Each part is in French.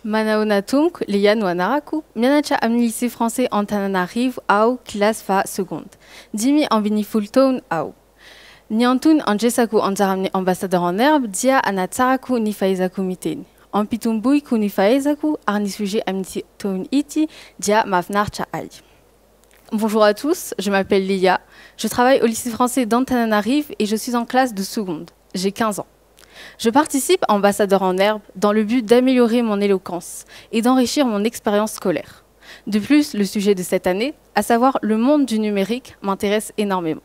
Manaonatunk, Lian Wanaraku, Mianacha amni lycée français Antananarivo, au classe fa seconde. Dimi en binifultown, au. Niantun en Jesaku Anzaramni ambassadeur en herbe, dia anatsaraku ni faizaku miten. En pitumbuiku ni faizaku, arni sujet amni toun iti, dia mafnarcha ai. Bonjour à tous, je m'appelle Lia. Je travaille au lycée français d'Antananarivo et je suis en classe de seconde. J'ai 15 ans. Je participe à Ambassadeur en herbe dans le but d'améliorer mon éloquence et d'enrichir mon expérience scolaire. De plus, le sujet de cette année, à savoir le monde du numérique, m'intéresse énormément.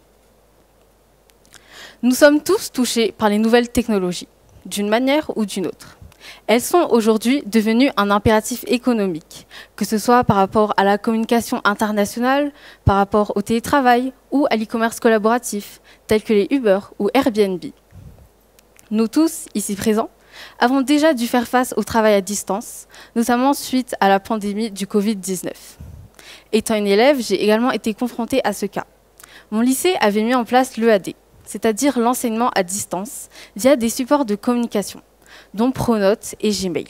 Nous sommes tous touchés par les nouvelles technologies, d'une manière ou d'une autre. Elles sont aujourd'hui devenues un impératif économique, que ce soit par rapport à la communication internationale, par rapport au télétravail ou à l'e-commerce collaboratif, tels que les Uber ou Airbnb. Nous tous, ici présents, avons déjà dû faire face au travail à distance, notamment suite à la pandémie du Covid-19. Étant une élève, j'ai également été confrontée à ce cas. Mon lycée avait mis en place l'EAD, c'est-à-dire l'enseignement à distance, via des supports de communication, dont Pronote et Gmail.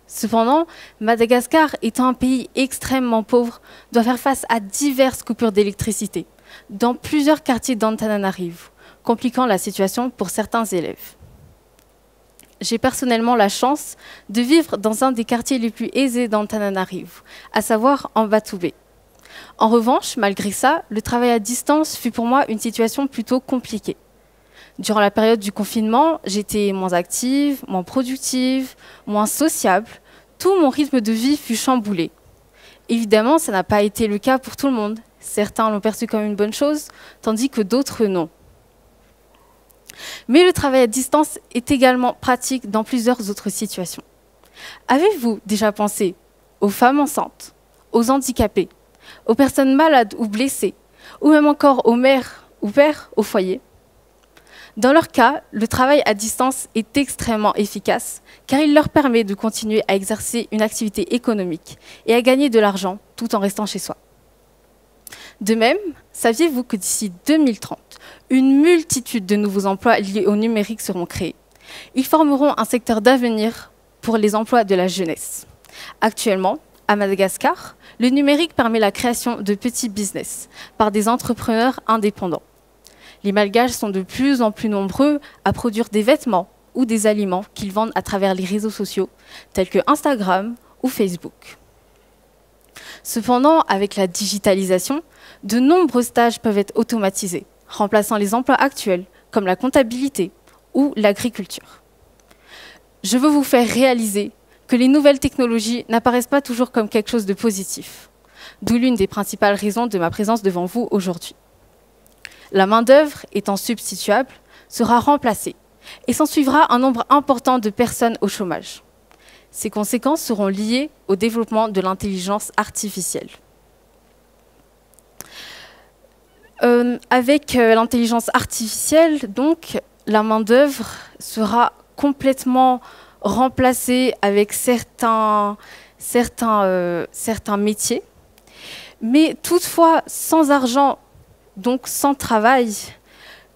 Cependant, Madagascar, étant un pays extrêmement pauvre, doit faire face à diverses coupures d'électricité dans plusieurs quartiers d'Antananarivo, compliquant la situation pour certains élèves. J'ai personnellement la chance de vivre dans un des quartiers les plus aisés d'Antananarivo, à savoir Ambatubé. En revanche, malgré ça, le travail à distance fut pour moi une situation plutôt compliquée. Durant la période du confinement, j'étais moins active, moins productive, moins sociable. Tout mon rythme de vie fut chamboulé. Évidemment, ça n'a pas été le cas pour tout le monde. Certains l'ont perçu comme une bonne chose, tandis que d'autres non. Mais le travail à distance est également pratique dans plusieurs autres situations. Avez-vous déjà pensé aux femmes enceintes, aux handicapés, aux personnes malades ou blessées, ou même encore aux mères ou pères au foyer? Dans leur cas, le travail à distance est extrêmement efficace car il leur permet de continuer à exercer une activité économique et à gagner de l'argent tout en restant chez soi. De même, saviez-vous que d'ici 2030, une multitude de nouveaux emplois liés au numérique seront créés? Ils formeront un secteur d'avenir pour les emplois de la jeunesse. Actuellement, à Madagascar, le numérique permet la création de petits business par des entrepreneurs indépendants. Les Malgaches sont de plus en plus nombreux à produire des vêtements ou des aliments qu'ils vendent à travers les réseaux sociaux tels que Instagram ou Facebook. Cependant, avec la digitalisation, de nombreux stages peuvent être automatisés, remplaçant les emplois actuels comme la comptabilité ou l'agriculture. Je veux vous faire réaliser que les nouvelles technologies n'apparaissent pas toujours comme quelque chose de positif, d'où l'une des principales raisons de ma présence devant vous aujourd'hui. La main-d'œuvre, étant substituable, sera remplacée et s'en suivra un nombre important de personnes au chômage. Ces conséquences seront liées au développement de l'intelligence artificielle. Avec l'intelligence artificielle, donc, la main-d'œuvre sera complètement remplacée avec certains métiers. Mais toutefois, sans argent, donc sans travail,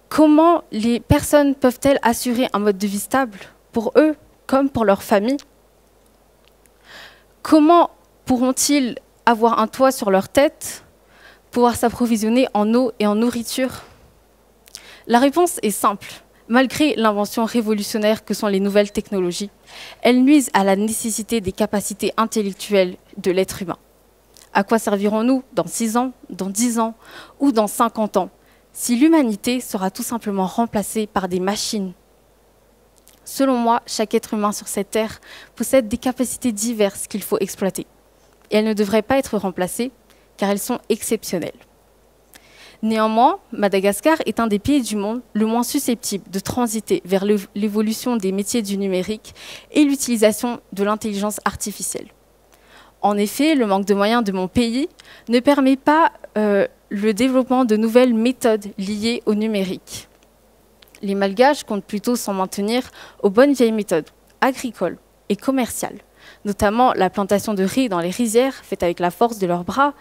comment les personnes peuvent-elles assurer un mode de vie stable pour eux comme pour leur famille? Comment pourront-ils avoir un toit sur leur tête, pouvoir s'approvisionner en eau et en nourriture? La réponse est simple. Malgré l'invention révolutionnaire que sont les nouvelles technologies, elles nuisent à la nécessité des capacités intellectuelles de l'être humain. À quoi servirons-nous dans 6 ans, dans 10 ans ou dans 50 ans si l'humanité sera tout simplement remplacée par des machines? Selon moi, chaque être humain sur cette terre possède des capacités diverses qu'il faut exploiter. Et elles ne devraient pas être remplacées car elles sont exceptionnelles. Néanmoins, Madagascar est un des pays du monde le moins susceptible de transiter vers l'évolution des métiers du numérique et l'utilisation de l'intelligence artificielle. En effet, le manque de moyens de mon pays ne permet pas le développement de nouvelles méthodes liées au numérique. Les Malgaches comptent plutôt s'en maintenir aux bonnes vieilles méthodes agricoles et commerciales, notamment la plantation de riz dans les rizières, faite avec la force de leurs bras,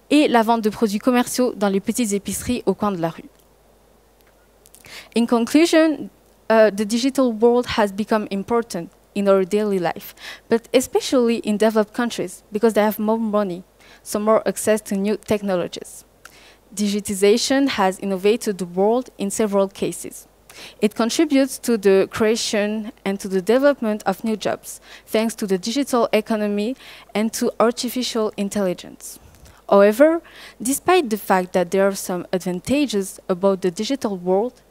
et la vente de produits commerciaux dans les petites épiceries au coin de la rue. In conclusion, the digital world has become important in our daily life, but especially in developed countries because they have more money, so more access to new technologies. Digitization has innovated the world in several cases. It contributes to the creation and to the development of new jobs, thanks to the digital economy and to artificial intelligence. However, despite the fact that there are some advantages about the digital world,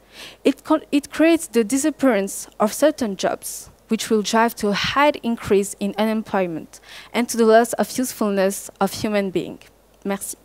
it creates the disappearance of certain jobs, which will drive to a high increase in unemployment and to the loss of usefulness of human beings. Merci.